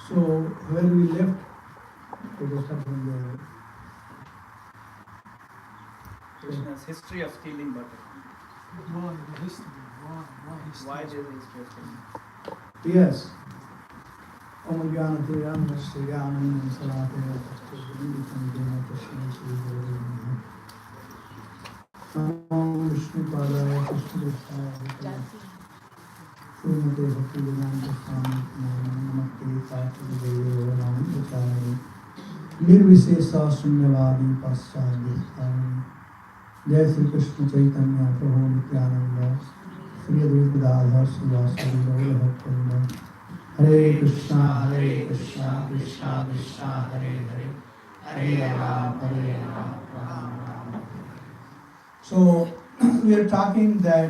So where we left, we just start from there. Krishna's history of stealing butter. Why the history? Why there is a history of stealing? Yes. Om Jnanatiram Sriyanam Salataya Tasthidina Krishna Sri Guru Om Vishnu Padaya Krishna Vishaya Srimate Bhaktivedanta Swami Namaste Satya Deyo Namaste Nirvishesha Sunyavadi Paschadhyastami Jai Sri Krishna Chaitanya Prabhu Nityananda Sri Advaita Gadadhar Srivasadi Gaura Bhaktivinoda Hare Krishna, Krishna Krishna, Hare Hare, Hare Ram, Ram Ram. So, we are talking that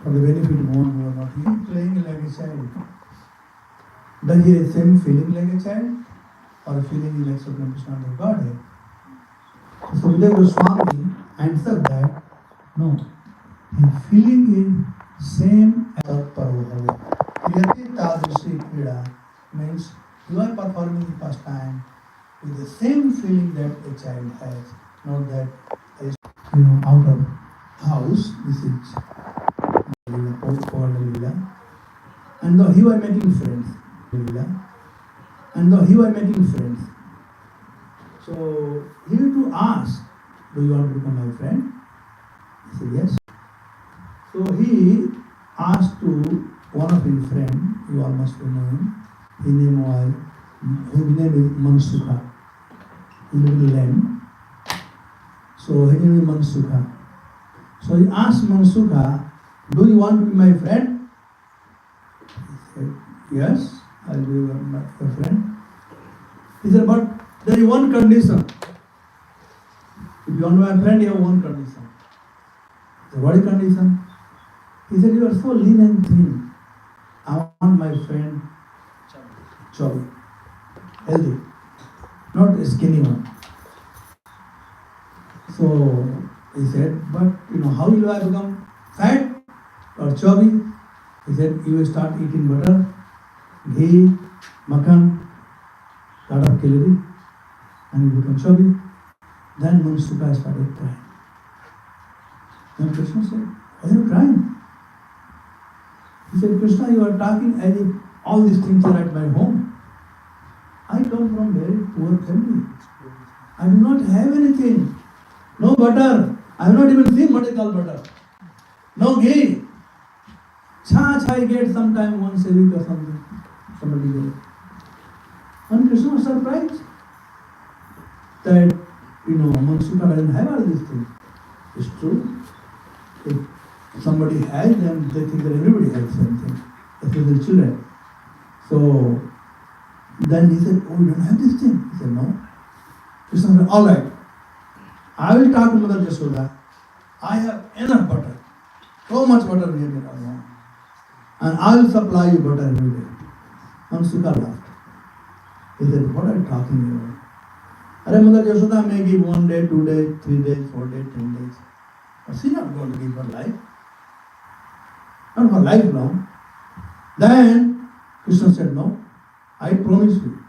for the benefit of one who are not, he is playing like a child. Does he have the same feeling like a child? Or feeling like Supreme Krishna the Godhead? So, Sukadeva Goswami answered that, no, his feeling is same as Prabhu. Kriyati tadrishi krida means you are performing the pastime with the same feeling that a child has, not that is out of house. This is Lila. And though he was making friends, so he had to ask, do you want to become my friend? He said yes. So he asked to one of his friends, you all must know him, his name is Mansukha. He lived in land. So his name is Mansukha. So he asked Mansukha, do you want to be my friend? He said, yes, I'll be your friend. He said, but there is one condition. If you want to be my friend, you have one condition. He said, what is the condition? He said, you are so lean and thin. I want my friend chubby, healthy, not a skinny one. So he said, but how will I become fat or chubby? He said, you will start eating butter, ghee, makhan, lot of calorie, and you become chubby. Then Mansukha started crying. Then Krishna said, why are you crying? He said, Krishna, you are talking as if all these things are at my home. I come from very poor family. I do not have anything. No butter. I have not even seen what is called butter. No ghee. Chach I get sometime once a week or something. Somebody gave. And Krishna was surprised that, Mansukha doesn't have all these things. It's true. If somebody has them, they think that everybody has something, especially the children. So then he said, oh, you don't have this thing? He said, no. Krishna said, all right, I will talk to Mother Yashoda. I have enough butter. So much butter we have in our home. And I will supply you butter every day. And Sukha laughed. He said, what are you talking about? Are Mother Yashoda may give 1 day, 2 days, 3 days, 4 days, 10 days. But she's not going to give her life. Not for lifelong. Then Krishna said, no, I promise you,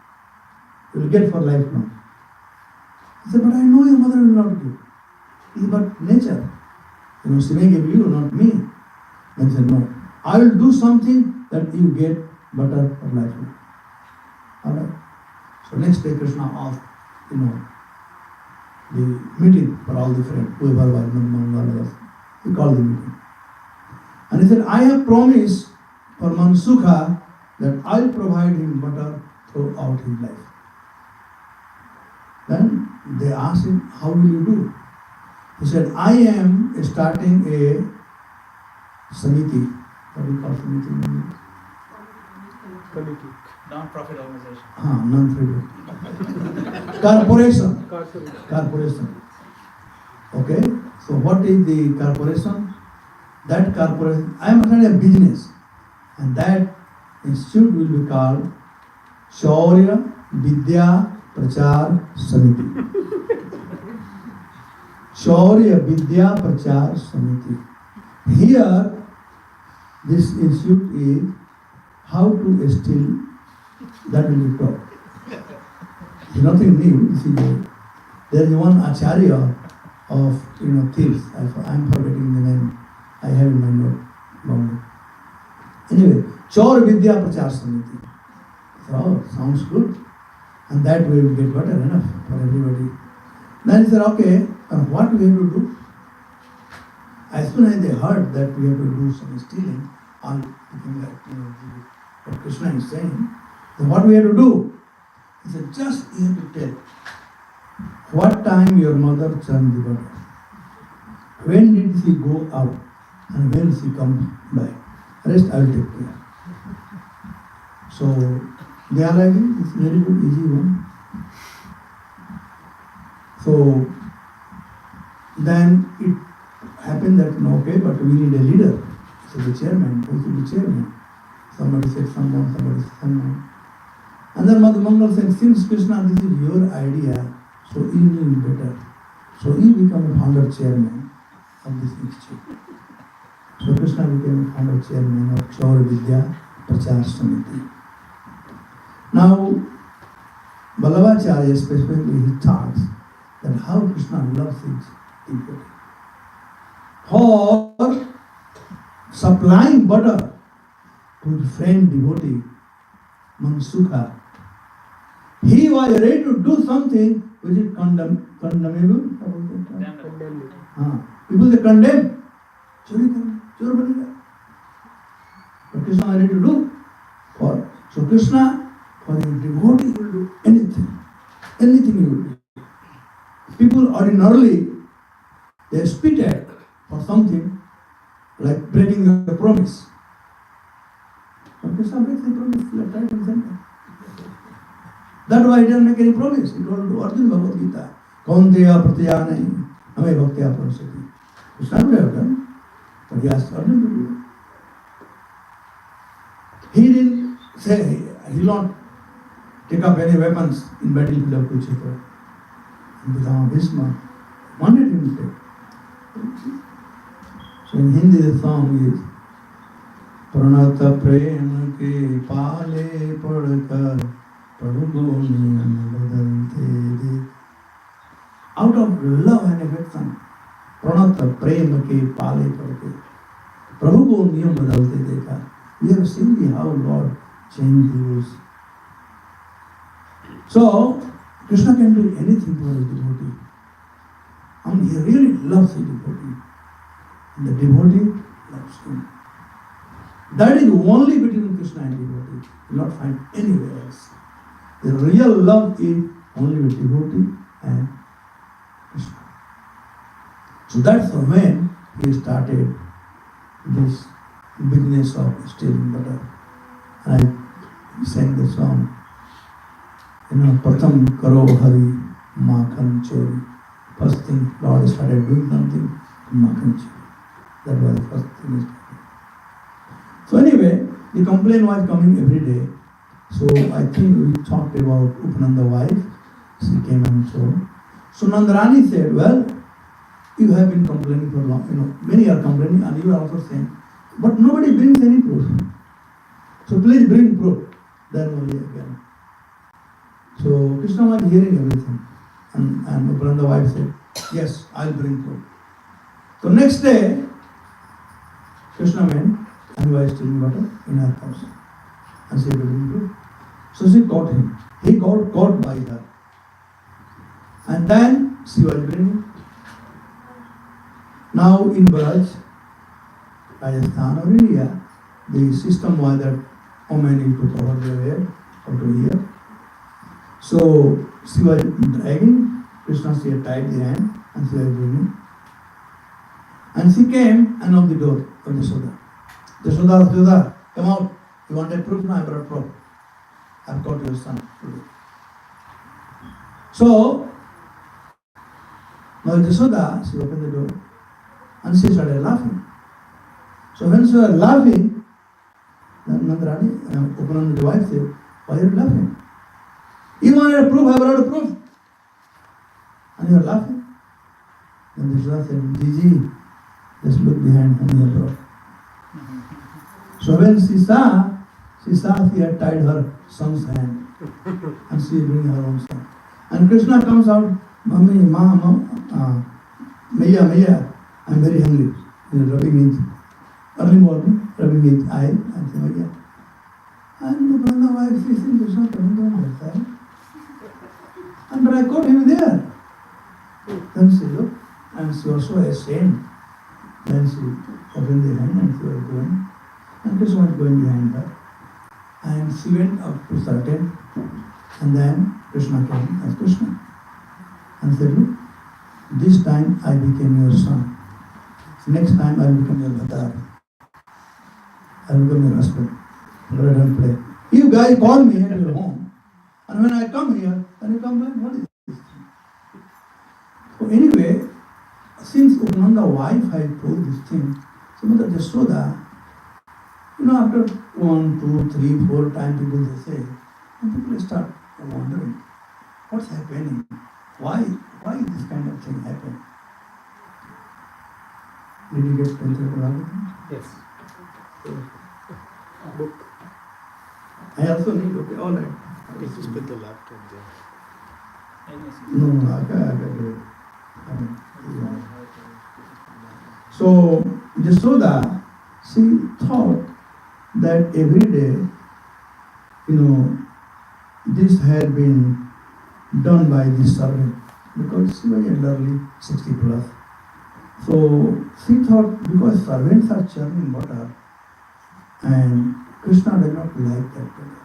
you will get for lifelong. He said, but I know your mother will not give. It is but nature. She may give you, not me. Then he said, no, I will do something that you get butter for lifelong. Alright. So next day Krishna asked, the meeting for all the friends, whoever was Mangal, he called the meeting. And he said, I have promised for Mansukha that I'll provide him butter throughout his life. Then they asked him, how will you do? He said, I am starting a samiti. What do you call samiti? Committee. Non-profit organization. Non-profit. Corporation. Okay. So what is the corporation? That corporation, I am running a business, and that institute will be called Shaurya Vidya Prachar Samiti. Shaurya Vidya Prachar Samiti. Here, this institute is how to steal That will be top. It's nothing new. See, there is one acharya of thieves. I'm forgetting the name. I have in my note. Bombay. Anyway, Chaur Vidya Prachar Samiti. So, sounds good. And that way we get better enough for everybody. Then he said, okay, what we have to do? As soon as they heard that we have to do some stealing, all became like, what Krishna is saying, then what we have to do? He said, just you have to tell what time your mother churned the butter. When did she go out and when she comes back? Rest I will take care. So they are like, it's very good, easy one. So then it happened that okay, but we need a leader. So the chairman, who should be chairman? Somebody said someone, somebody said someone. And then Mother Mangal said, since Krishna, this is your idea, so you know better. So he become a founder chairman of this institute. So Krishna became a founder chairman of Chaur Vidya Prachar Samiti. Now, Vallabhacharya specifically he talks that how Krishna loves his devotee. For supplying butter to his friend devotee, Mansukha, he was ready to do something which is condemnable. People say condemn. Chori banega. But Krishna was ready to do. So Krishna, for his devotee, will do anything. Anything he will do. People ordinarily, they spit at for something like breaking the promise. But Krishna breaks the promise left, right and center. That's why he didn't make any promise. He told Arjuna Bhagavad Gita, Kaunteya Pratya nahi, Ame Bhaktya Prasati. Krishna would have done, but he asked Arjuna to do it. He didn't say, he will not take up any weapons in battlefield of Kurukshetra. And Pitama Bhishma wanted him to take. So in Hindi the song is Pranata prem ke pale padkar prabhu ko niyam badalte dekh. Out of love and affection, Pranata prem ke pale padkar prabhu ko niyam badalte dekha. We have seen how Lord changed the rules. So Krishna can do anything for his devotee. And he really loves his devotee. And the devotee loves him. That is only between Krishna and devotee. You will not find anywhere else. The real love is only with devotee and Krishna. So that's when he started this business of stealing butter. And I sang the song, Pratham Karo Hari Makhan Chori. First thing, Lord started doing something, Makhan Chori. That was the first thing he started. So anyway, the complaint was coming every day. So I think we talked about Upananda wife. She came and so. So Nandarani said, well, you have been complaining for long, many are complaining and you are also saying, but nobody brings any proof. So please bring proof. Then only again. So Krishna was hearing everything. And Upananda wife said, yes, I'll bring proof. So next day, Krishna went and he was stealing butter in her house. And she had to bring proof. So she caught him. He got caught by her. And then she was bringing. Now in Braj, Rajasthan or India, the system was that women need to cover their hair up to here. So she was dragging, Krishna, she had tied the hand and she was bringing. And she came and knocked the door of Yashoda. Yashoda, come out. You wanted proof? No, I brought proof. I've got your son today. So, now Yashoda, she opened the door and she started laughing. So when she was laughing, Nandarani, Upananda wife said, why are you laughing? You wanted a proof, I brought a proof. And you are laughing. Then Yashoda said, Gigi, just look behind whom you brought. So when she saw, She saw she had tied her son's hand and she bring her own son. And Krishna comes out, Mummy, Maya, Maya, I'm very hungry. Rubbing his, early morning, rubbing his eye and saying, Maya. And Brahma wife is saying, Krishna coming down that side. And but I caught him there. Then she looked and she was so ashamed. Then she opened the hand and she was going. And Krishna was going behind her. And she went up to Sartan. And then Krishna came as Krishna. And said, look, this time I became your son. Next time I will become your bhatar. I will become your husband. But I don't play. You guys call me at your home. And when I come here, then you come back, what is this thing? So anyway, since Upananda wife had told this thing, so Mother Yashoda, after 1, 2, 3, 4 times people they say, and people start wondering, what's happening? Why this kind of thing happen? Did you get pencil? Yes. Book. I also need, okay, all right. You just put the laptop there. No, I got it. So, Yashoda, she thought that every day, this had been done by this servant because she was elderly, 60 plus. So she thought because servants are churning butter and Krishna did not like that butter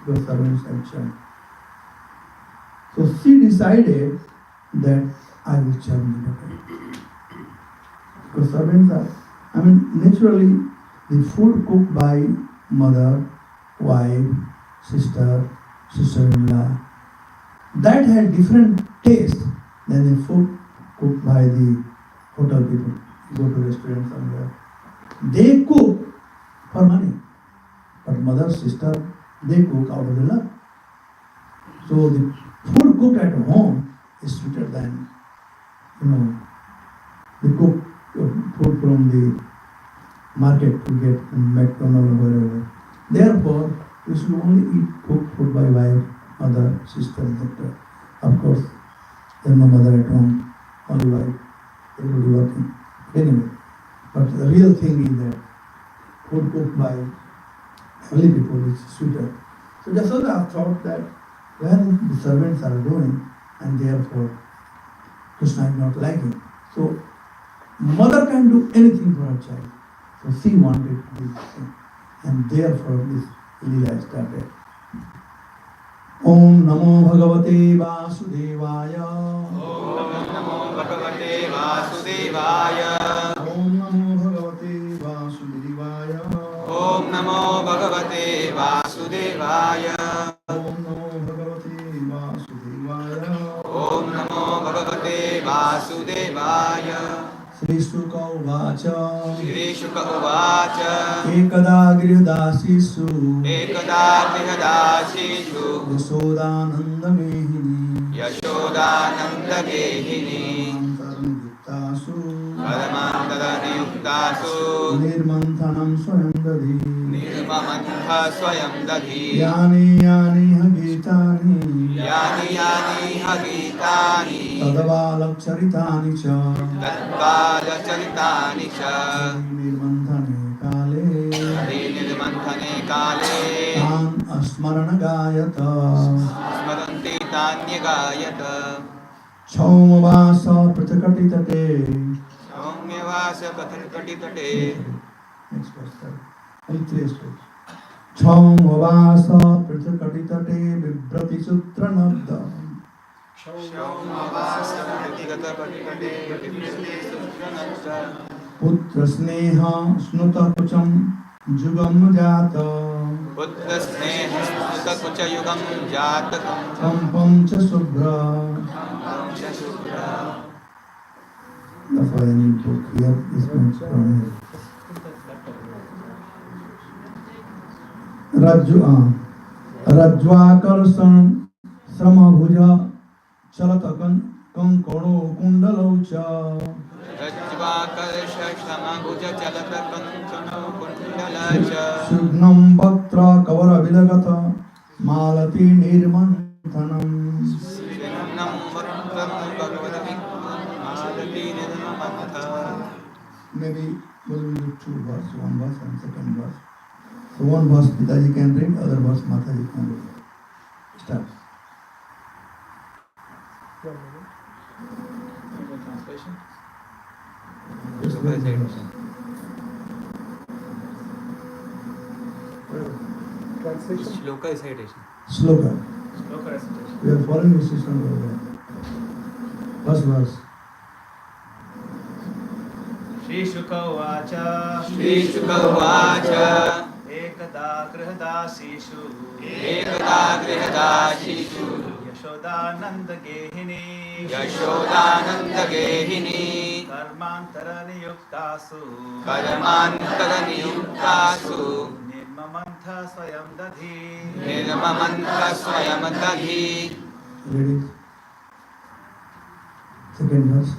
because servants are churned. So she decided that I will churn the butter. Because servants are, naturally the food cooked by mother, wife, sister-in-law, that had different taste than the food cooked by the hotel people. You go to restaurant somewhere. They cook for money. But mother, sister, they cook out of the love. So the food cooked at home is sweeter than, the cooked food from the market you get in McDonald's or wherever. Therefore, you should only eat cooked food by wife, mother, sister, etc. Of course, there is no mother at home, only wife, everybody working. Anyway, but the real thing is that food cooked by family people is sweeter. So Yashoda thought that when the servants are doing, and therefore Krishna is not liking. So mother can do anything for her child. So she wanted this thing. And therefore this Leela started. Om Namo Bhagavate Vasudevaya. Om Namo Bhagavate Vasudevaya. Om Namo Bhagavate Vasudevaya. Om Namo Bhagavate Vasudevaya. Om Namo Bhagavate Vasudevaya. Om Namo Bhagavate Vasudevaya. Shri Shuka Uvacha. Shri Shuka Uvacha. Ekada Grihdasisu. Ekada Grihadasishu. Yashodananda Mehini. Yashodananda Gehini. Antarangyuktasu. Paramantaranayuktasu. Nirmanthanam Swayam Dadi. Nirmamantha Swayam Dadi. Yani Yani Hagitani. Yani Yani Hagitani. Tadavalakcharitani cha. Tatpala Charitani cha. Nirmanthane kale. Hari Nirmanthane Kale. Tan asmarana gayata. Smaranti Tanyagayata. Chaumavasa pratakatitate. Saumyavasa Pathakatitate. Next verse, sir. Only 3 strokes. Chaumavasa pratakatitate vibrati sutra nabda. Shaumavasa Pathikata Patikate Vipriti Sutranata. Putra sneha snuta kucham jugam jata. Putra Sneha Snuta Kucha Yugam Jatakam. Pampam cha subra. Pampam Shubhra. That's why I need book here. This one's from here. Rajvakarsan Sramabhuja Chalatakan Kankano Kundalaucha. Rajvakarsha Shamabhuja Chalata Kanchano Kundalacha. Sugnam Patra Maybe we'll do two verse, one verse and second verse. So one verse Pitaji can read, other verse Mataji can read. Start. Translation. Just Shloka read the verse. Translation. Shloka recitation. Sloka. Sloka recitation. We are following the system over there. First verse. Shri Shuka Uvacha Shri Shuka Uvacha Ekada Grihadasishu Ekada Grihadashishu Yashodananda Gehini Yashodananda Gehini Karmantara Niyuktasu Karmantara Niyuktasu Nirmamantha Swayam Dadhi Nirmamantha Swayam Dadhi. Read it. Second verse.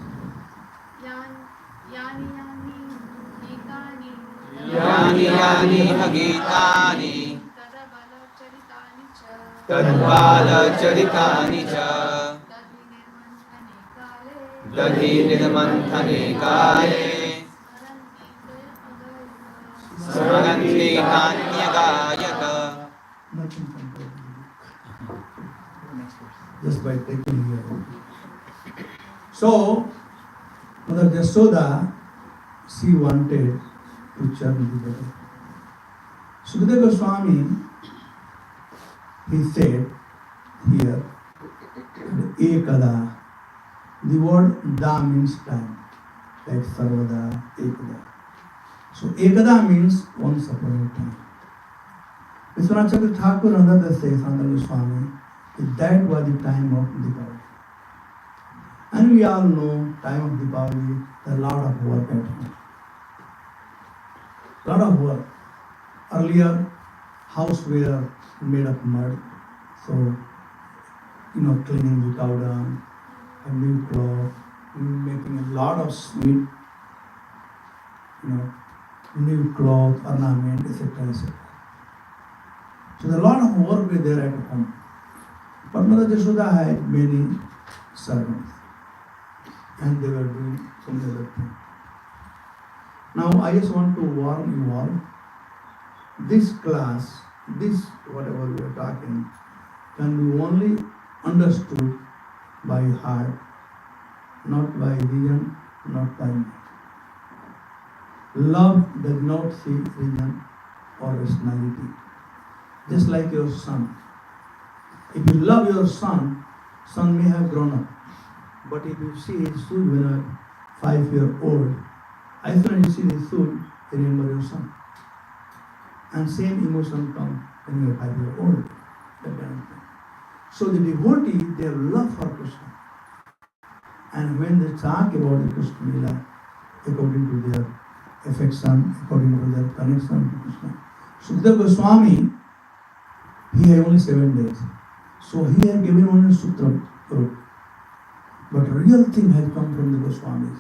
यानि यानि गीतानि Yani yani Bhagitani तदबलचरितानि च Tadbala Charitani cha तद्विनिर्मन्थने काले Dadhi Nirmanthane Kale स्मरन्ति Smaranti तयमगैः Nanyagayaka. Nothing compared to Next verse. just by taking here. So, Mother Yasoda, she wanted to churn the better. Sukadeva Goswami, he said here, Ekada. The word da means time, like Sarvada, Ekada. So Ekada means once upon a time. Vishwanath Chakravarti Thakur and others say, Sanatana Goswami, that was the time of Deepavali. And we all know, time of Deepavali, there are a lot of work at home. Lot of work. Earlier, house were made of mud, so, cleaning the cow dung, a new cloth, making a lot of sweet, new cloth, ornament, etc., etc. So there are a lot of work were there at home. But Mother Yashoda had many servants, and they were doing so many other things. Now I just want to warn you all, this class, this whatever we are talking, can be only understood by heart, not by vision, not by mind. Love does not see region or rationality. Just like your son. If you love your son, son may have grown up. But if you see his shoes when a 5-year-old, as soon as you see his shoes, you remember your son. And same emotion comes when you are 5-year-old. That kind of thing. So the devotee, they have love for Krishna. And when they talk about the Krishna Lila, according to their affection, according to their connection to Krishna. Sukadeva Goswami, he had only 7 days. So he had given only Sutra Rup. But real thing has come from the Goswamis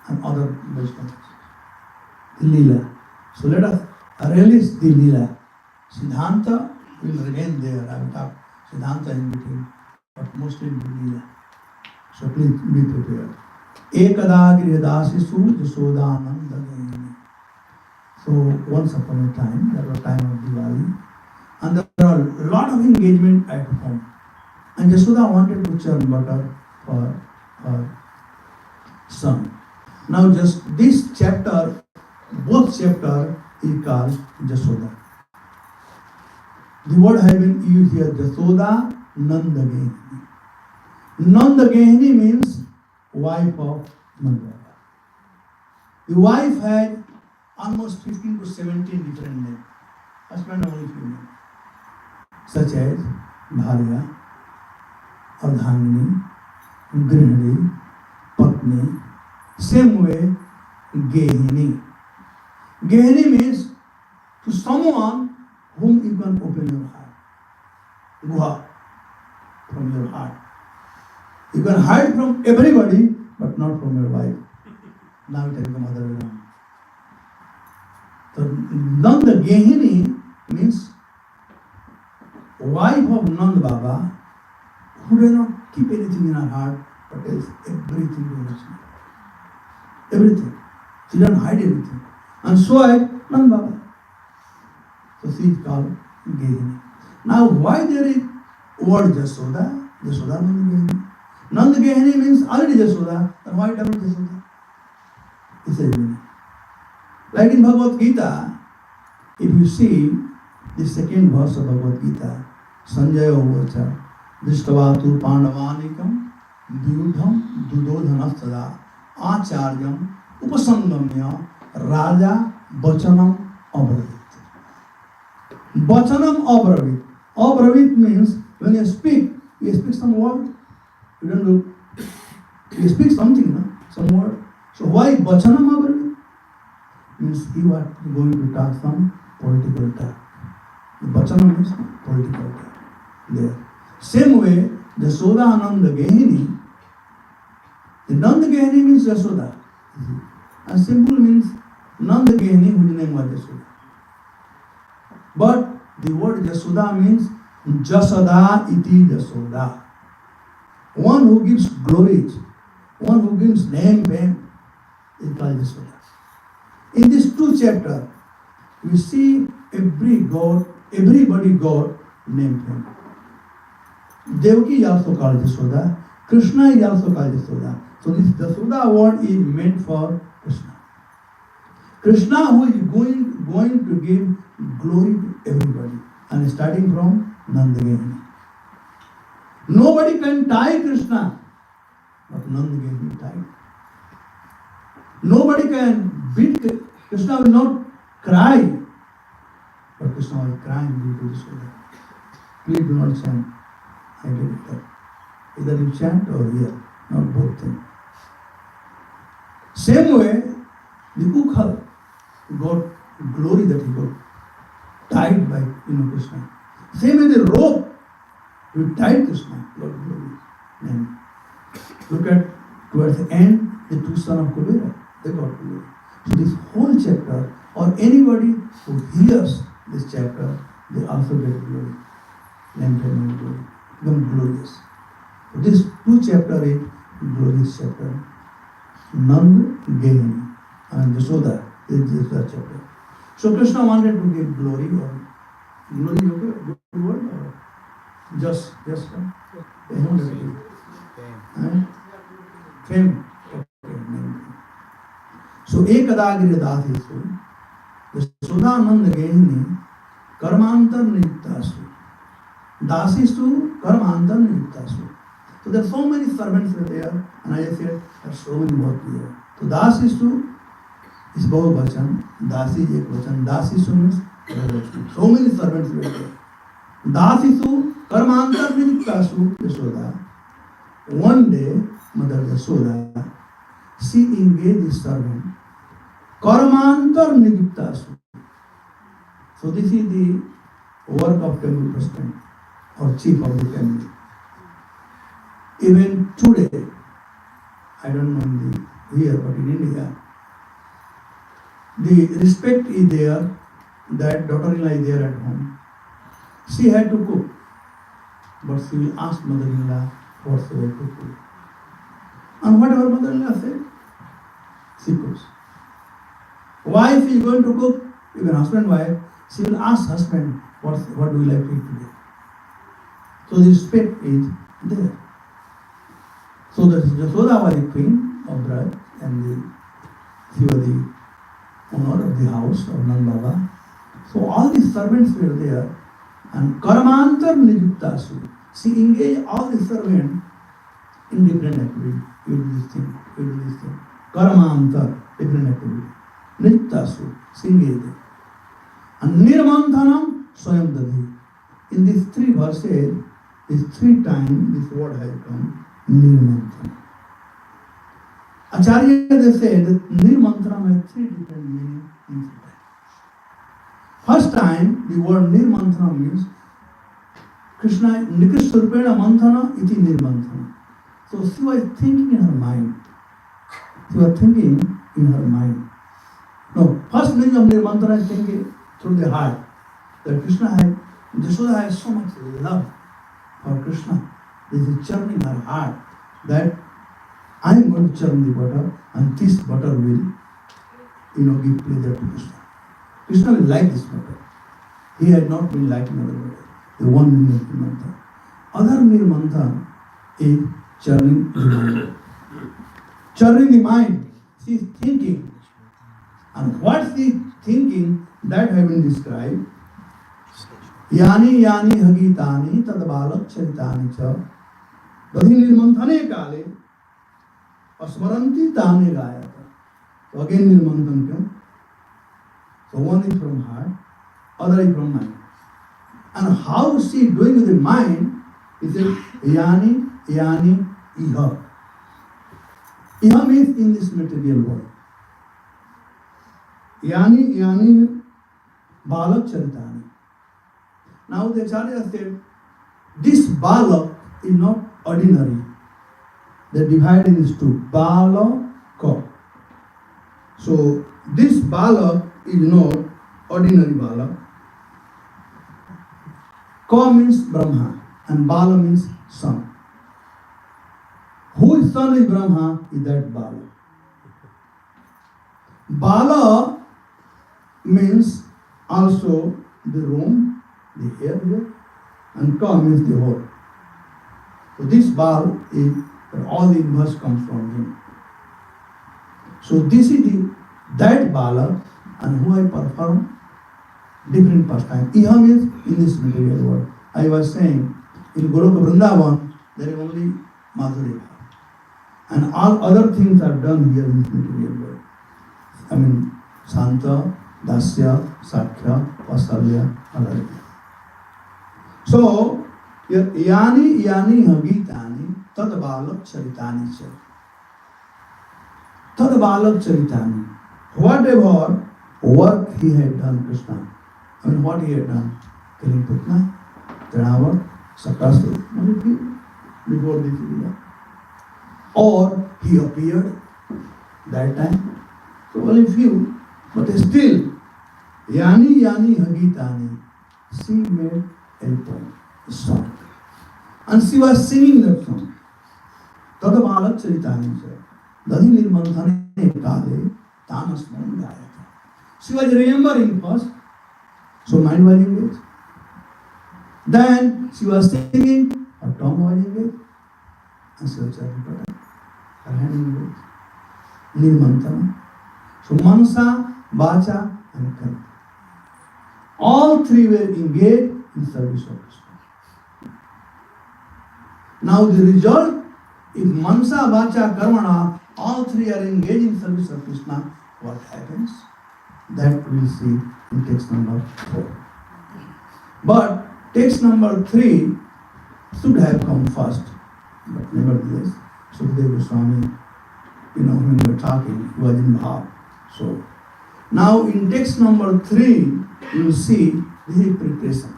and other Vaishnavas. The Leela. So let us release the Leela. Siddhanta will remain there. I will talk Siddhanta in between, but mostly the Leela. So please be prepared. Ekada Grihadasisu Yasodananda Gayani. So once upon a time, that was time of Diwali, and there are a lot of engagement at home. And Yasoda wanted to churn butter for her son. Now just this chapter, both chapter is called Yasoda. The word has been used here, Yasoda Nandagehini. Nandagehini means wife of Nanda. The wife had almost 15 to 17 different names. Husband only few names. Such as Bharya, Ardhanini, Grihani, Patni. Same way, Gehini. Gehini means to someone whom you can open your heart. Guha, from your heart. You can hide from everybody, but not from your wife. Now it has become other way around. So Nanda Gehini means wife of Nanda Baba, who does not keep anything in her heart but tells everything to Lakshmi. Everything. She doesn't hide anything. And so I, Nand Baba. So she is called Gehini. Now why there is word Jasoda? Jasoda Nand Gehini. Nand Gehini means already Jasoda. Then why double Jasoda? It's a meaning. Like in Bhagavad Gita, if you see the second verse of Bhagavad Gita, Sanjaya Uvacha, Drishtavatu Pandavanikam, Vyudham Dudodhanastada, Acharyam, Upasangamya, Raja Bachanam Abravit. Bachanam Abravit. Abravit means when you speak some word. You don't do, you speak something, no? Some word. So why Bachanam Abravit? Means you are going to talk some political talk. The Bachanam means political talk. There. Same way, Jasoda Ananda Gehini, the Nanda Gehini means Jasoda. And simple means Nanda Gehini, whose name was Jasoda. But the word Jasoda means Jasada iti Jasoda. One who gives glory, one who gives name, fame, is called Jasoda. In this 2 chapters, we see everybody got name, fame. Devaki is also called Jasoda. Krishna is also called Jasoda. So this Jasoda word is meant for Krishna. Krishna who is going to give glory to everybody. And starting from Nandageni. Nobody can tie Krishna, but Nandageni tied. Nobody can beat Krishna will not cry, but Krishna was crying due to Jasoda. Please do not chant. I get it. Either you chant or hear, not both things. Same way, the Ukhal got glory that he got tied by Krishna. Same way the rope, we tied Krishna, got glory. And look at towards the end, the 2 sons of Kubera, they got glory. So this whole chapter, or anybody who hears this chapter, they also get glory. And glory. Become glorious. So this 2 chapter is glorious chapter. Nand Gehini and Jasoda is the chapter. So Krishna wanted to give glory or glory, okay, good word or just fame. Fame. Okay. So ekadagiri dasisu Jasodanand Gehini karmantar niyuktasu. Dasisu karmantar niyuktasu. So there are so many servants were there, and I said there are so many work here. So dasisu is Bahuvachan, Dasi is Ekvachan, Dasisu means so many servants were there. Dasisu karmantar niyuktasu Jasoda. One day, Mother Jasoda, she engaged the servant. Karmantar niyuktasu. So this is the work of temple president or chief of the family. Even today, I don't know here, but in India, the respect is there, that daughter-in-law is there at home. She had to cook, but she will ask mother-in-law whatsoever to cook. And whatever mother-in-law said, she cooks. Wife is going to cook, even husband and wife, she will ask husband, what do you like to eat today? So the respect is there. So the Jasoda was the queen of bride and she was the owner of the house of Nand Baba. So all the servants were there and Karmantar Niyuktasu. She engaged all the servants in different activities. You do this thing, you do this thing. Karmantar, different activity. Niyuktasu, she engaged them. And Nirmanthanam Swayam Dadhi. In these 3 verses, these 3 times this word has come, Nirmanthanam. Acharya, they say that Nirmanthanam has 3 different meanings in 3 times. First time, the word Nirmanthanam means Krishna, Nikrishrupena Manthana iti Nirmanthana. So she was thinking in her mind. She was thinking in her mind. No, first meaning of Nirmanthana is thinking through the heart. That Krishna had, Jasoda has so much love for Krishna. This is churning her heart that I am going to churn the butter, and this butter will, give pleasure to Krishna. Krishna will like this butter. He had not been liking other butter. The one Nirmantha. Other Nirmantha is churning the mind. Churning the mind. She is thinking. And what's the thinking that have been described? Yani yani hagitani tad balak charitani cha dadhi nirmanthane kale asmaranti tane gayata. So again nirmanthan comes. So one is from heart, other is from mind. And how is she doing with the mind? He said, yani, yani, iha. Iha means in this material world. Yani, yani, balak charitani. Now the Acharya said, this balak is not ordinary. They divide in these two, bala, ka. So this balak is not ordinary balak. Ka means Brahma and Bala means son. Whose son is Brahma is that Bala. Bala means also the room, the hair here, and Ka means the whole. So this Bal is all the inverse comes from him. So this is that Bala and who I perform different pastime. Iha means in this material world. I was saying, in Goloka Vrindavan, there is only Madhurya. And all other things are done here in this material world. I mean, Santa, Dasya, Sakhya, Vasalya, Alarya. So, Yani Hagitani, Tad Balak Charitani cha. Tad Balak Charitani. Whatever work he had done, Krishna. I mean, what he had done? Killing Putna, Tranavart, Sakasur, before this area. Or he appeared that time. So only few, but still, Yani Hagitani, she made a poem, a song. And she was singing that song. Tada Balak Charitani cha. Dadhi Nirmanthane Kale, Tamas Gayata. She was remembering first. So mind was engaged. Then she was singing, her tongue was engaged, and she was chanting, her hand engaged. Nirmantana. So Mansa, Vacha, and Karma. All three were engaged in service of Krishna. Now the result, if Mansa, Vacha, Karmana, all three are engaged in service of Krishna, what happens? That we'll see in text number 4. But text number 3 should have come first. But nevertheless, Sukadeva Goswami, when we were talking, he was in Bhav. So, now in text number 3, you will see this is preparation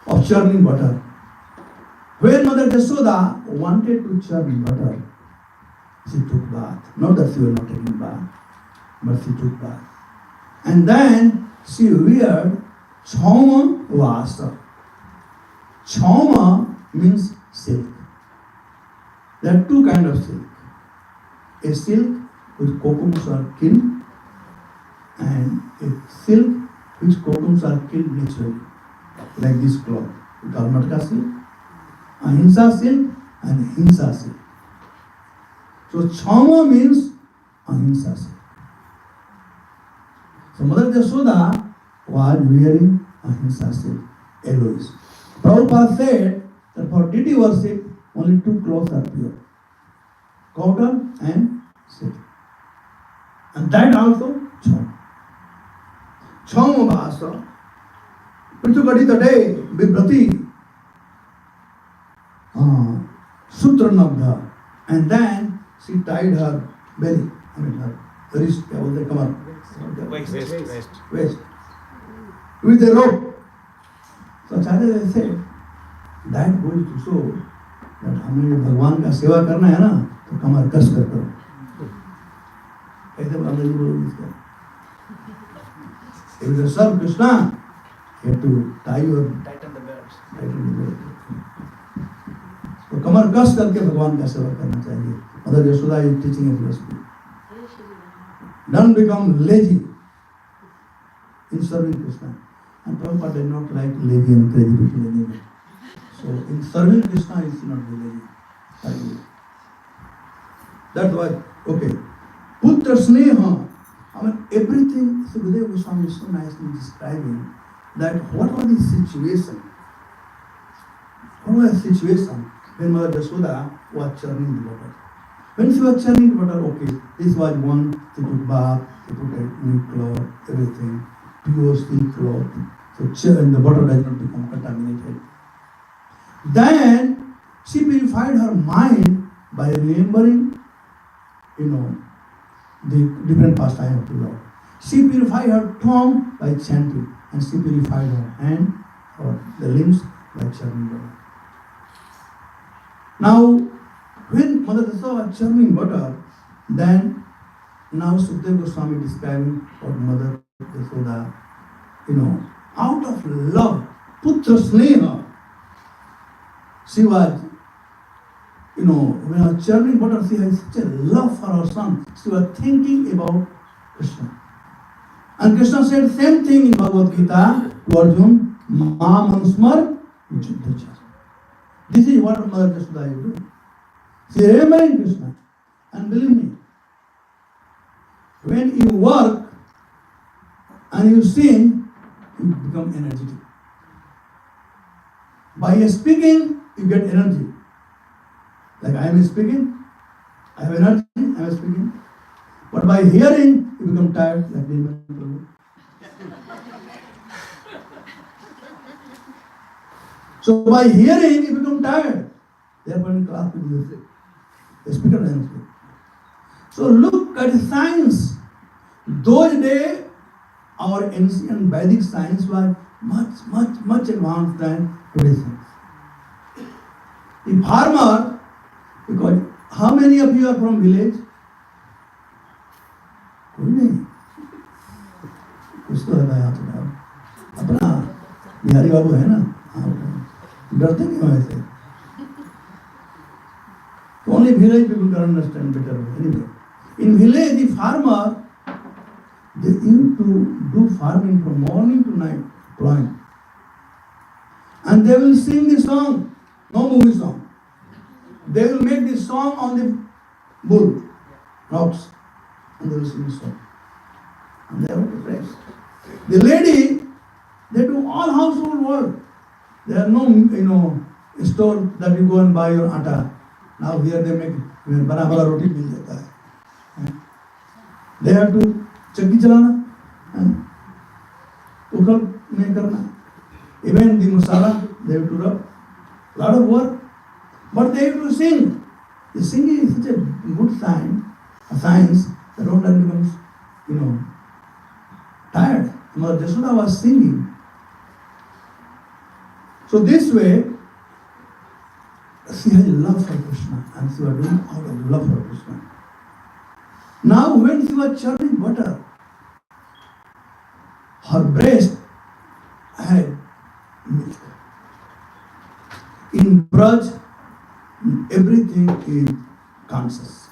of churning butter. When Mother Jasoda wanted to churn butter, she took bath. Not that she was not taking bath, but she took bath. And then she wear Choma Vasa. Choma means silk. There are two kinds of silk. A silk which cocoons are killed, and a silk which cocoons are killed naturally, like this cloth. We call Matka silk, Ahimsa silk, and Himsa silk. So Choma means Ahimsa silk. So Mother Jasoda was wearing Ahimsa silk, Eloise. Prabhupada said that for deity worship, only two clothes are pure, cotton and silk. And that also, Choma. Choma Vasa. Prithugadita day, Bibrati, Sutra Nabdha. And then she tied her belly, her wrist, waist, with a rope. So Acharya said, that goes to show that हमें भगवान का सेवा करना है ना, तो कमर कस कर करो. कैसे अंग्रेजी बोलोगे इसका? If you serve Krishna, you have to tie your Tighten the belts. तो कमर कमर कस करके भगवान का सेवा करना चाहिए. Mother Yashoda is teaching a philosophy. Don't become lazy in serving Krishna. And Prabhupada did not like lazy and crazy people anyway. So in serving Krishna, you should not be lazy. That's why, okay. Putra Sneha, I mean, everything, Sukadeva Goswami is so nicely describing that what was the situation? What was the situation when Mother Yashoda was churning the water? When she was churning the water, okay, this was one, she put bath, she put a new cloth, everything, pure steel cloth, so the water does not become contaminated. Then she purified her mind by remembering, the different pastime of the Lord. She purified her tongue by chanting, and she purified her hand or the limbs by churning water. Now, when Mother Yashoda was churning water, then now Sukadeva Goswami describing what Mother Yashoda, out of love, Putra Sneha, she was, when I was churning water, she had such a love for her son. She was thinking about Krishna. And Krishna said same thing in Bhagavad Gita to Arjuna, Ma Manusmar Yuddhacha. This is what Mother Yashoda is doing. She is remembering Krishna. And believe me, when you work and you sing, you become energetic. By speaking, you get energy. Like I am speaking, I have energy, I am speaking. But by hearing, you become tired, like the Prabhu. So by hearing, you become tired. Therefore, in class, people say, the speaker doesn't speak. So look at science. Those days, our ancient Vedic science was much advanced than today's science. The farmer, because how many of you are from village? कोई नहीं, कुछ तो है यहाँ तो अपना बिहारी बाबू है ना, डरते नहीं हो ऐसे. Only village people can understand better. Anyway, in village the farmer, they used to do farming from morning to night, plowing, and they will sing the song, no movie song. They will make the song on the bull, rocks, and they will sing the song. And they are okay friends. The lady, they do all household work. There are no, store that you go and buy your atta. Now here they make bana bana roti mil jata hai. They have to chakki chalana, ukal nahi karna. Even the masala, they have to rub. Lot of work. But they have to sing. The singing is such a good sign, a science that one becomes, tired. Mother Yashoda was singing. So this way, she had love for Krishna, and she was doing out of love for Krishna. Now when she was churning butter, her breast had milk. In Braj, everything is conscious.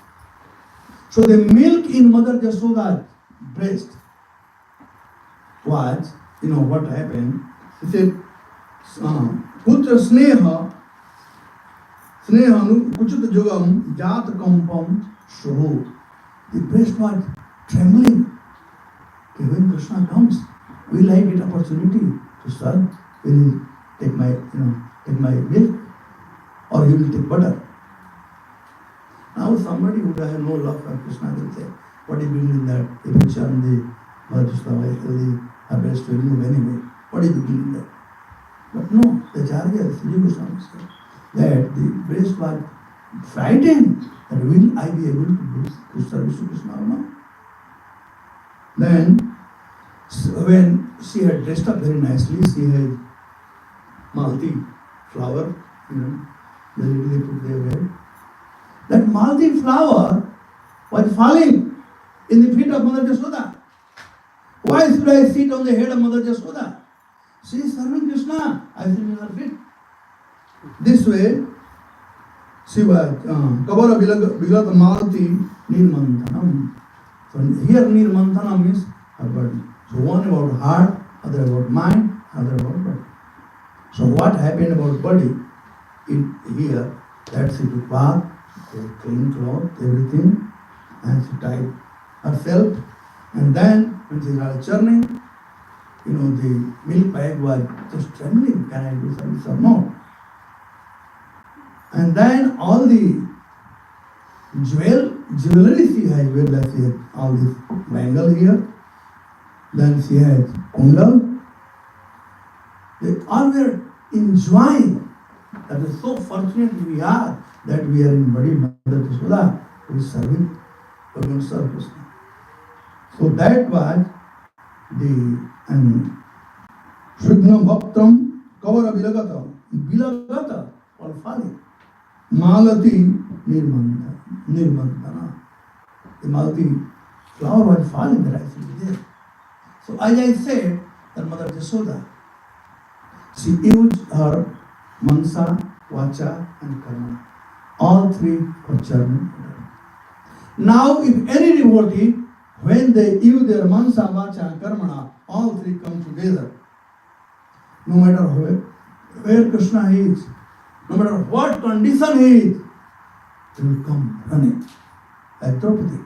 So the milk in Mother Yashoda's breast was, what happened? He said, Putra Sneha, Snehanu Kuchut Jugam Jat Kampam Shuru. The breast was trembling. Okay, when Krishna comes, will I get opportunity to serve? Will he take my milk? Or he will take butter? Now somebody who has no love for Krishna will say, what is doing in that? If you churn the Mother Yashoda, her breast will move anyway. What is doing in that? But no, the Acharya, Sri Goswami said that the breast was frightened that will I be able to service to Krishna or not? Then, when she had dressed up very nicely, she had malti flower, the lady they put their head. That malti flower was falling in the feet of Mother Yashoda. Why should I sit on the head of Mother Yashoda? She is serving Krishna. I sit in her feet. This way, Shiva, Kavara Vigat Malati Nirmanthanam. So here Nirmanthanam means her body. So one about heart, other about mind, other about body. So what happened about body in here, that she took bath, clean cloth, everything, and she tied herself. And then when she started churning, the milk bag was just trembling. Can I do service or not? And then all the jewelry she has, like she had all this bangle here, then she had kundal. They all were enjoying. That is so fortunate we are that we are in body Mother Yashoda who is serving, we are going to serve Krishna. So that was the Shrigna Bhaktam Kavara Vilagata or falling. Malati Nirmantana. The Malati flower was falling there actually there. So as I said, that Mother Yashoda, she used her Mansa, Vacha and Karma. All three for churning. Now if any devotee, when they use their Mansa, Vacha and Karma, all three come together. No matter where Krishna is, no matter what condition he is, he will come running. Like Draupadi.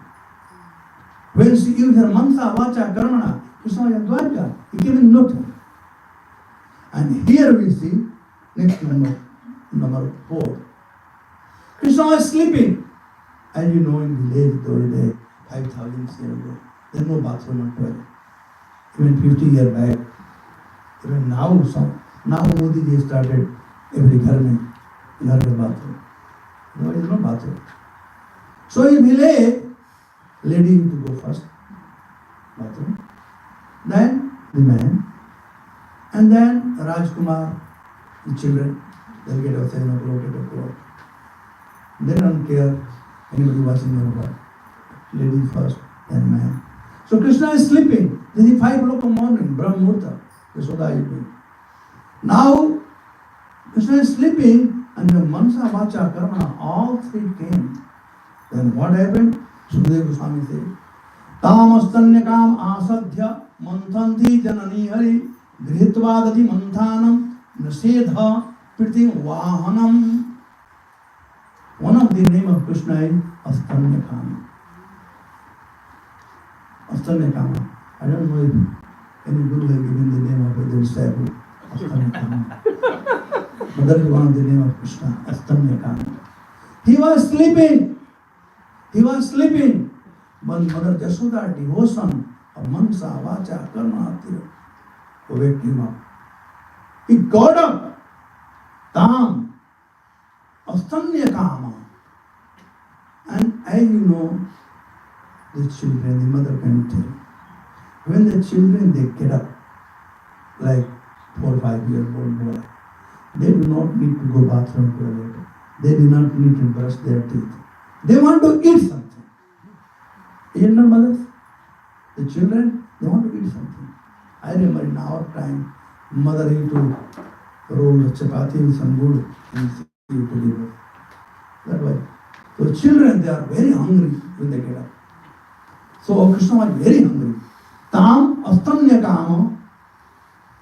When she used her Mansa, Vacha, Karma, Krishna was in Dwarka. He came in no time. And here we see, next number 4. Krishna was sleeping. As you know, in village, those days, 5,000 years ago, there is no bathroom or toilet. Even 50 years back, even now Modi ji started every ghar mein bathroom. There is no bathroom. So in village, lady need to go first, bathroom, then the man, and then Rajkumar, the children, they'll get up 7 o'clock, 8 o'clock. They don't care anybody washing their body. Lady first, then man. So Krishna is sleeping. This is 5 o'clock in the morning, Brahma Murta. Yashoda is doing. Now, Krishna is sleeping, and the Mansa, Vacha, Karma, all three came. Then what happened? Sukadeva Goswami says, Tamastanyakam asadhya manthanti janani hari grihitvadati manthanam nasedha priti vahanam. One of the name of Krishna is Astanyakama. Astanyakama. I don't know if any guru has given the name of their disciple. Astanyakama. But that is one of the name of Krishna. Astanyakama. He was sleeping. But Mother Yashoda devotion of Mansa, Vacha, Karma, wake him up. He got up. Tam. Astanyakama. And as you know, the children, the mother can tell. When the children, they get up, like 4 or 5 years old boy, they do not need to go bathroom toilet. They do not need to brush their teeth. They want to eat something. You know, mothers? The children, they want to eat something. I remember in our time, mother used to roll the chapati with some good and she used to deliver. That way. So children, they are very hungry when they get up. So Krishna was very hungry. Tam astanyakama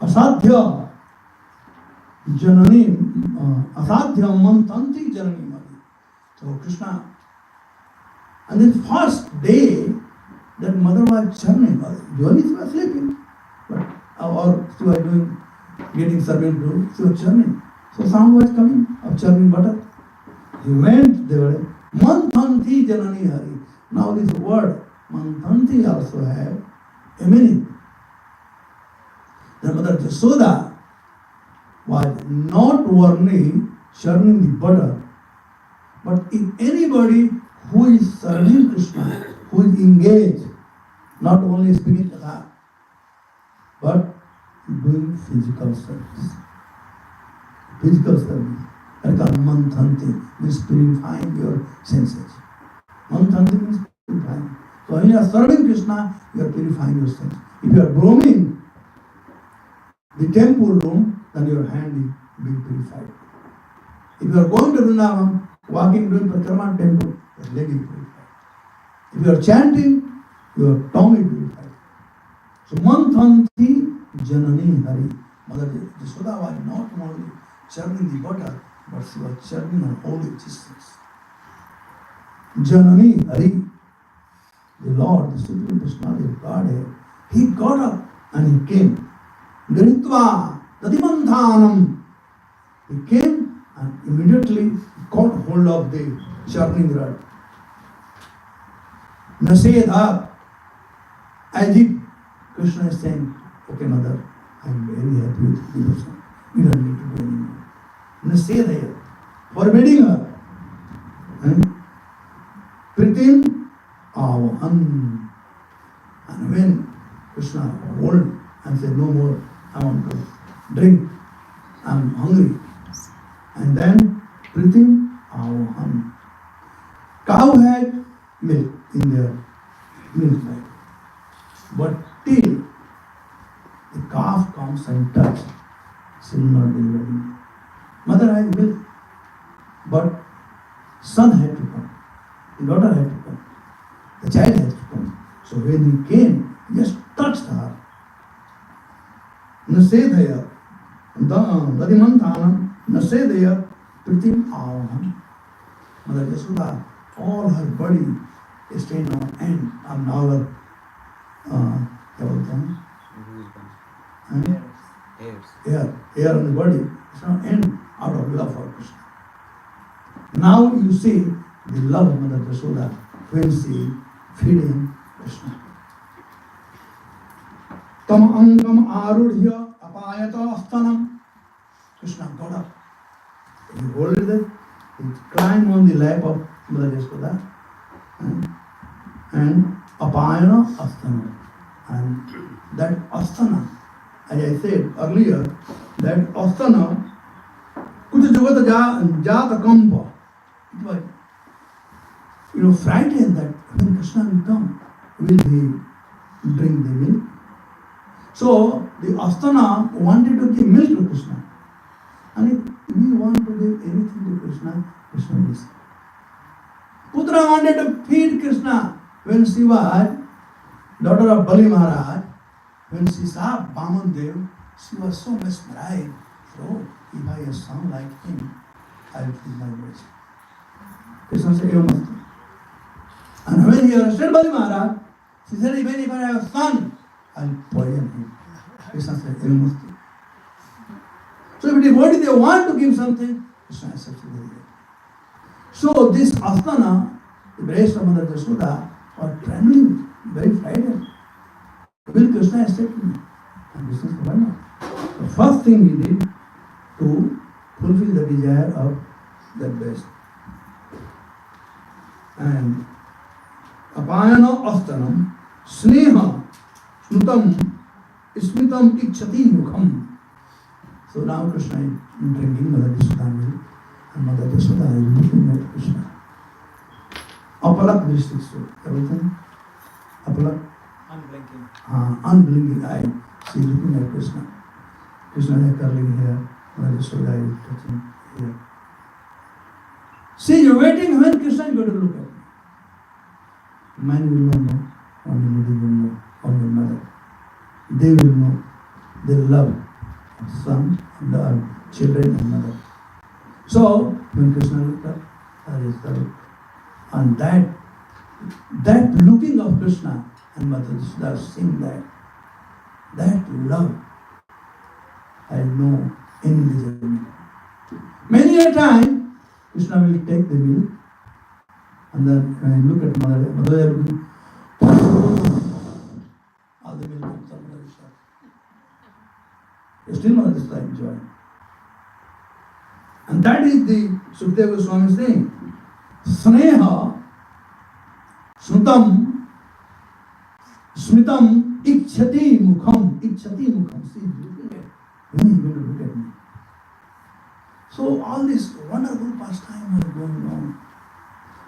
asadhya janani asadhya mantanti janani mari. So Krishna, and the first day that mother was churning, Jonis was sleeping, but or she was getting servant to, she was churning. So sound was coming of churning butter. He went there, Manthanti Janani Hari. Now this word Manthanti also have a meaning. The Mother Yashoda was not only churning the butter, but if anybody who is serving Krishna, who is engaged, not only speaking Katha, but doing physical service. Physical service. Like Manthanti means purifying your senses. Manthanti means purifying. So when you are serving Krishna, you are purifying your senses. If you are brooming the temple room, then your hand is being purified. If you are going to Vrindavan, walking, doing parikrama temple, your leg is purified. If you are chanting, your tongue is purified. So Manthanti Janani Hari. Mother Yashoda was not only churning the butter, but she was churning her whole existence. Janani Hari, the Lord, the Supreme Personality of Godhead, he got up and he came. Gritva Dadimanthanam. He came and immediately caught hold of the churning rod. Nasedha, as if Krishna is saying, okay mother, I am very happy with the person. You don't need to do anymore. Nasedha, forbidding her. Pritim Avahan. And when Krishna hold and said, no more, I want to drink, I am hungry. And then Pritim Avahan. Cow had milk in their milk bag. But till the calf comes and touches, she will not deliver him. Mother has milk, but son had to come, the daughter had to come, the child had to come. So when he came, he just touched her. Nasedhaya, Dadimanthanam, Nasedhaya, Pritim Avanam. Mother Yashoda, all her body is staying on end, and all her hair on the body is not end out of love for Krishna. Now you see the love of Mother Yashoda when she feeding Krishna. Tam angam arudhya apayata astanam. Krishna got up. He hold it, he climbed on the lap of Mother Yashoda and apayana astana. And that astana, as I said earlier, that astana, kuch jugata jata kampa. It was, frightened that when Krishna will come, will he drink the milk? So the astana wanted to give milk to Krishna. And if we want to give anything to Krishna, Krishna will say. Putra wanted to feed Krishna when she was daughter of Bali Maharaj. When she saw Baman Dev, she was so mesmerized. So, if I have a son like him, I will feed my breast. Krishna said, Evam. And when he arrested Bali Maharaj, she said, even if I have a son, I will poison him. Krishna said, Evam. So if the devotee they want to give something, Krishna accepts it. So this asthana, the breast of Mother Yashoda, was trembling, very frightened. Will Krishna accept me? And Krishna said, why not? The first thing he did to fulfill the desire of that breast. And apayana astanam sneha snutam ismitam ikchati mukham. So now Krishna is drinking Mother Yashoda milk, and Mother Yashoda is looking at Krishna. Apalak dristiksu, everything. Apalak, Unblinking. unblinking eye. She is looking at Krishna. Krishna is curling hair, Mother Yashoda is touching hair. She is waiting when Krishna is going to look at me. Man will not know, only Mother will know, only Mother. They will know, they love son and the children and mother. So when Krishna looked up, that is the look. And that looking of Krishna and Mother Yashoda seeing that love has no indecision. Many a time Krishna will take the milk, and then when I look at Mother looking, all the milk comes out of Mother Yashoda. Still Mother Yashoda enjoying. And that is the Sukadeva Goswami saying, Sneha Snutam Smitam Ikchati Mukham. Ikchati Mukham. See, looking at when are you going to look at me? So all this wonderful pastime was going on.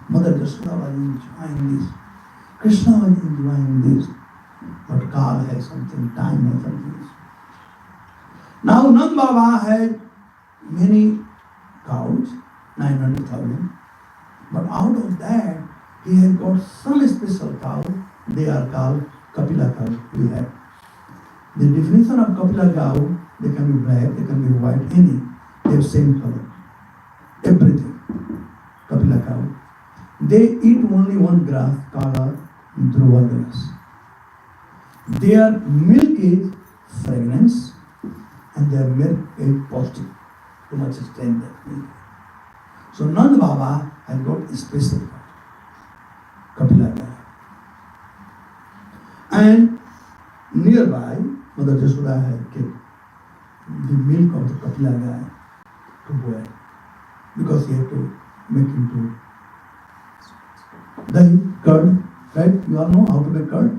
Mother Yashoda was enjoying this. Krishna was enjoying this. But Kal has something, time has something. Now Nand Baba had many cows, 900,000, But out of that, he has got some special cow. They are called Kapila cow. We have. The definition of Kapila cow, they can be black, they can be white, any. They have same color. Everything. Kapila cow. They eat only one grass called Dhruva grass. Their milk is fragrance and their milk is positive. Too much strength that milk. So Nand Baba has got a special Kapila cow. And nearby, Mother Jashoda had kept the milk of the Kapila guy to boil because he had to make into dahi, curd, right? You all know how to make curd?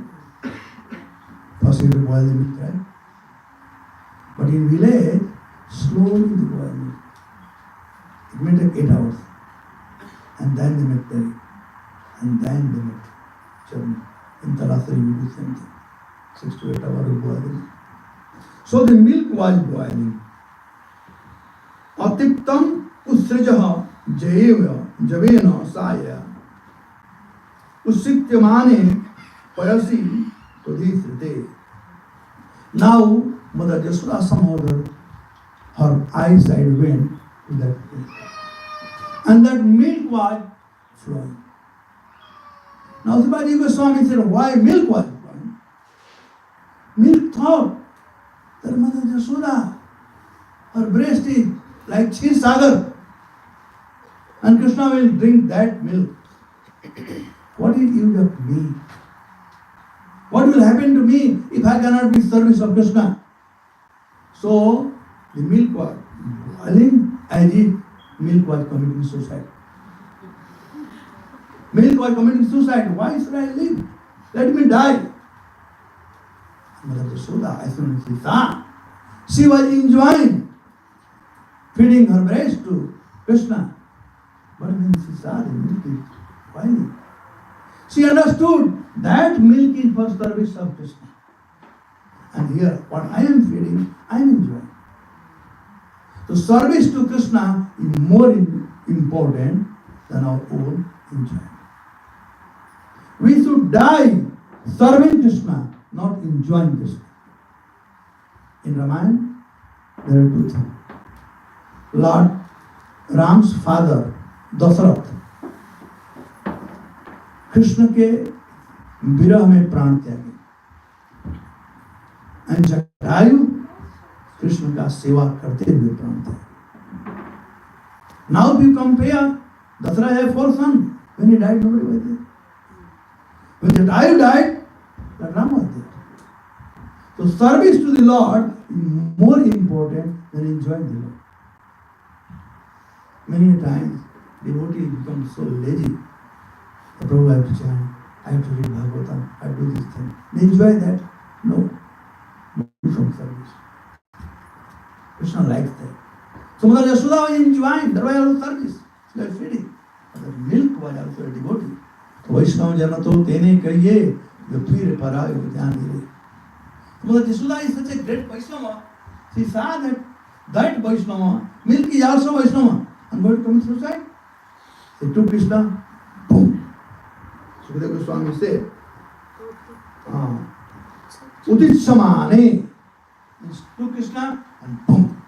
First you have to boil the milk, right? But in village, slowly they boil milk. It may take 8 hours. And then they make dahi. And then they make chutney. In Talasari we do same thing. 6 to 8 hours we boil the milk. So the milk was boiling. Atiptam usrijaha javena saya usityamane payasi todhisrite. Now Mother Jashoda somehow her eyesight went to that place. And that milk was flowing. Now Sripad Goswami said, why milk was flowing? Milk thought that Mother Jashoda, her breast is like Kshir Sagar, and Krishna will drink that milk. What is use of me? What will happen to me if I cannot be service of Krishna? So the milk was boiling as if milk was committing suicide. Milk was committing suicide. Why should I live? Let me die. Mother Jashoda, as soon as she saw, she was enjoying feeding her breast to Krishna. But when she saw the milk is boiling, she understood that milk is for service of Krishna. And here, what I am feeding, I am enjoying. So service to Krishna is more important than our own enjoyment. We should die serving Krishna, not enjoying Krishna. In Ramayana, there are two things. Lord Ram's father, Dasarath, Krishna के विरह में प्राण त्यागे, and Jatayu Krishna का सेवा करते हुए प्राण त्यागे. Now if you compare, Dasara had 4 sons. When he died, nobody was there. When Jatayu died, that Ram was there. So service to the Lord is more important than enjoying the Lord. Many times, devotees become so lazy. The Prabhu, I have to chant, I have to read Bhagavatam, I have to do this thing. They enjoy that? No. Do some service. Krishna likes that. So Mother Yashoda was enjoying, that was also service. She was feeding. But the milk was also a devotee. तो वैष्णव जन तो तेने कहिए जो फिर पराय ध्यान दिले. Mother Yashoda is such a great Vaishnava. She saw that Vaishnava, milk is also Vaishnava, and going to commit suicide. She took Krishna, boom. Sukadeva Goswami said, Udit Samane, took Krishna and boom.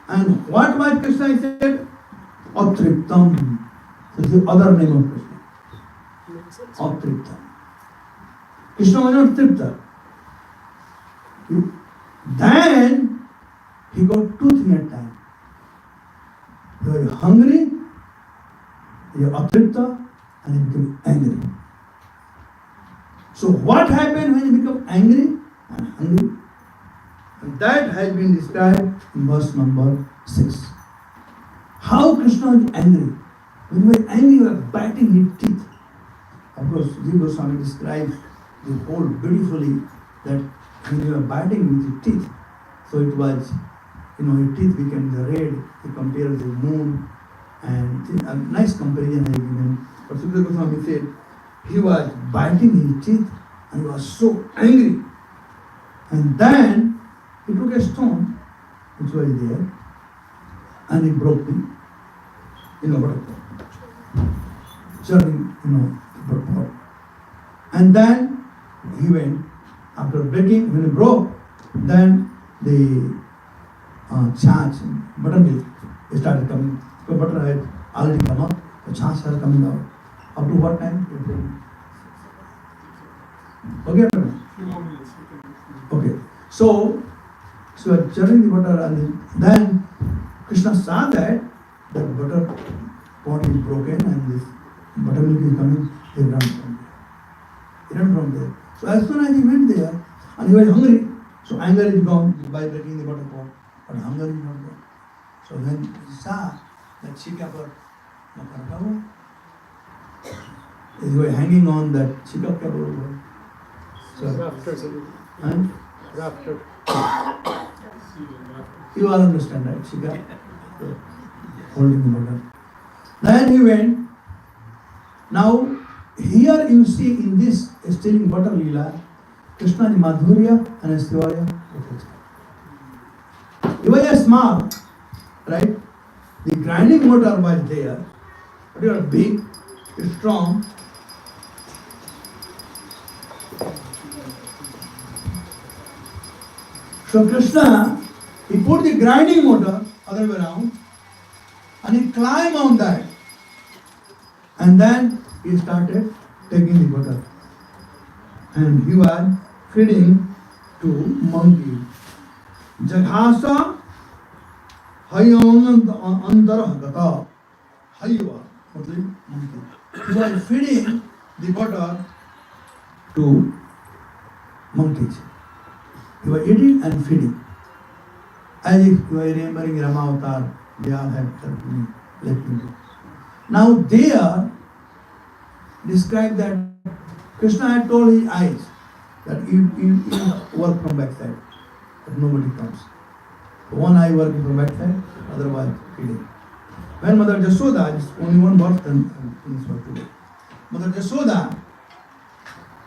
And what was Krishna? He said, Atriptam. This is the other name of Krishna. Atriptam. Krishna was not Tripta. Then he got 2 things at a time. You are hungry, you are Atripta, and he became angry. So what happened when he became angry and hungry? And that has been described in verse number 6. How Krishna is angry. When he was angry, he was biting his teeth. Of course, Jiva Goswami describes the whole beautifully that when he was biting with his teeth, so it was, his teeth became the red. He compared the moon, and a nice comparison I give him. But Sukadeva Goswami said he was biting his teeth and he was so angry. And then he took a stone which was there and he broke the butterfly. churning, the pot. And then he went, after breaking, when he broke, then the chach, buttermilk, started coming. The butter had already come up, the chach started coming out. Up to what time? Okay, Few more minutes. okay. So churning the butter, and then Krishna saw that the butter pot is broken and this buttermilk is coming. He ran from there. He ran from there. So as soon as he went there, and he was hungry, so anger is gone by breaking the butter pot, but hunger is not gone. So when he saw that chika par nakarta hua, he was hanging on that chika kya bolo. So, and Rafter. you all understand, right? Chika holding the butter. Then he went. Now here you see in this stealing butter lila, Krishna the Madhurya and Sivaya. He was a small, right? The grinding motor was there, but you are big, strong. So Krishna, he put the grinding motor other way around and he climbed on that. And then he started taking the butter. And he was feeding to monkey. Jaghasa hayam antarah gata. Hayva, monkey. He was feeding the butter to monkeys. He was eating and feeding. As if you are remembering Rama Avatar, they all had helped me, let me do. Now they are described that Krishna had told his eyes that you work from backside, but nobody comes. One eye working from backside, otherwise feeding. When Mother Jasoda, just only one verse and finish for today. Mother Jasoda,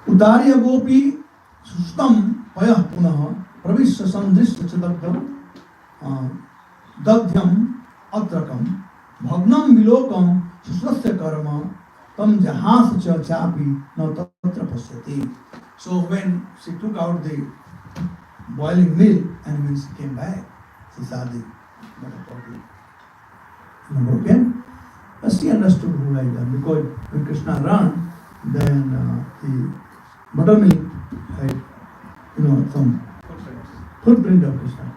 Udarya Gopi Sustam Payah Punaha Pravishya Sandrishya Chadakam Dadhyam Atrakam Bhagnam Vilokam Susasya Karma Tam Jahas Cha Chapi Now Tatra Pasyati. So when she took out the boiling milk and when she came back, she saw the butter pot broken. But she understood who I am because when Krishna ran, then the buttermilk had some footprint of Krishna.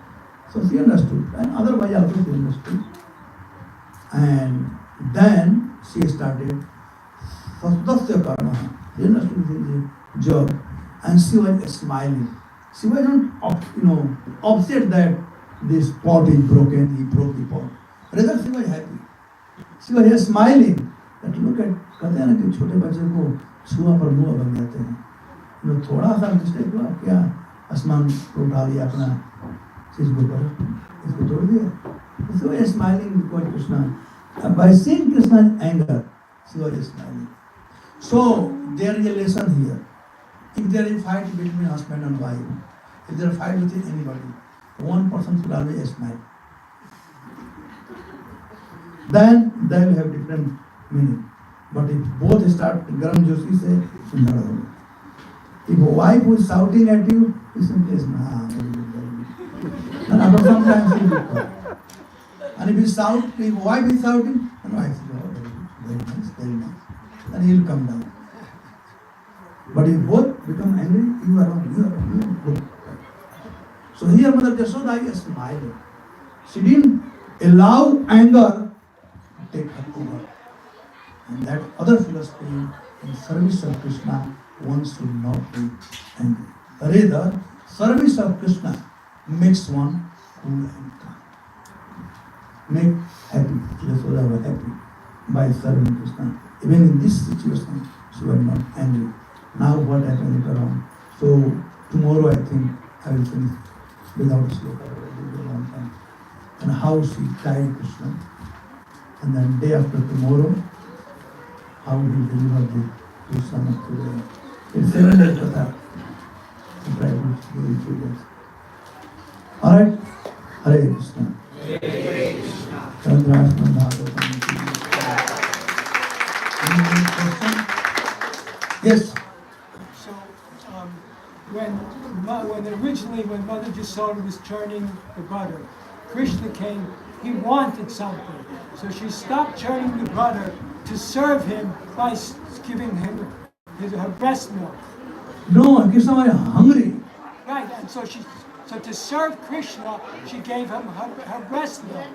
So she understood, and otherwise also she understood. And then she started Sastasya Karma. She understood the job, and she was smiling. She wasn't, upset that this pot is broken. He broke the pot. Rather, she was happy. She was just smiling. That look at, कहते हैं ना कि छोटे बच्चे को छुआ पर मुँह बन जाते हैं. थोड़ा सा मिस्टेक हुआ क्या आसमान को उठा लिया अपना चीज को पर इसको तोड़ दिया. So she was smiling because Krishna. By seeing Krishna's anger, she was smiling. So there is a lesson here. If there is a fight between husband and wife, if there is a fight with anybody, one person should always smile. Then they will have different meaning. But if both start garam joshi se, sundara hoga. If a wife is shouting at you, you simply smile. Very good, very good. And after some time, she will cry. And if a wife is shouting, then wife will go, very good, very nice, very nice. Then he will come down. But if both become angry, you are wrong, you are wrong, you are good. So here Mother Jasoda is smiling. She didn't allow anger to take her over. And that other philosophy in service of Krishna, one should not be angry. Rather, service of Krishna makes one cool and calm. Make happy. Jasoda was happy by serving Krishna. Even in this situation, she was not angry. Now what happened later on? So tomorrow I think I will finish without sloka. And how she tied Krishna. And then day after tomorrow, how he delivered the son of Surya. It's 7 days Katha. I try to do it 3 days. Alright? Hare Krishna. Hare Krishna. Chandrasman Bhagavatam. Yes. So, when originally when Mother Jasoda was churning the butter, Krishna came. He wanted something, so she stopped churning the butter to serve him by giving him her breast milk. No, Krishna was hungry. Right, and so to serve Krishna, she gave him her breast milk.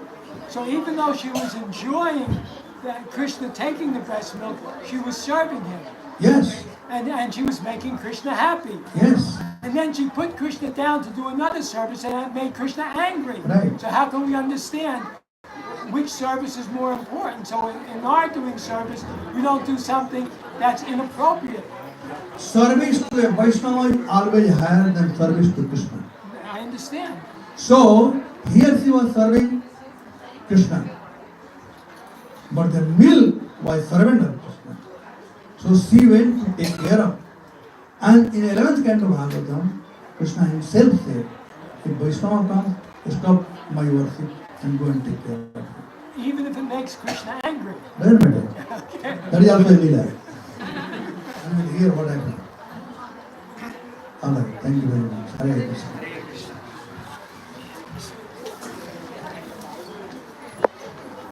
So even though she was enjoying that Krishna taking the breast milk, she was serving him. Yes. And she was making Krishna happy. Yes. And then she put Krishna down to do another service, and that made Krishna angry. Right. So how can we understand which service is more important? So in our doing service, we don't do something that's inappropriate. Service to a Vaishnava is always higher than service to Krishna. I understand. So here she was serving Krishna, but the milk was servant of Krishna. So she went to take care of. And in 11th canto Bhagavatam, Krishna himself said, if Vaishnava comes, stop my worship and go and take care of him. Even if it makes Krishna angry. Doesn't matter. That is also a leela. And we'll hear what happened. Alright, thank you very much. Hare Krishna.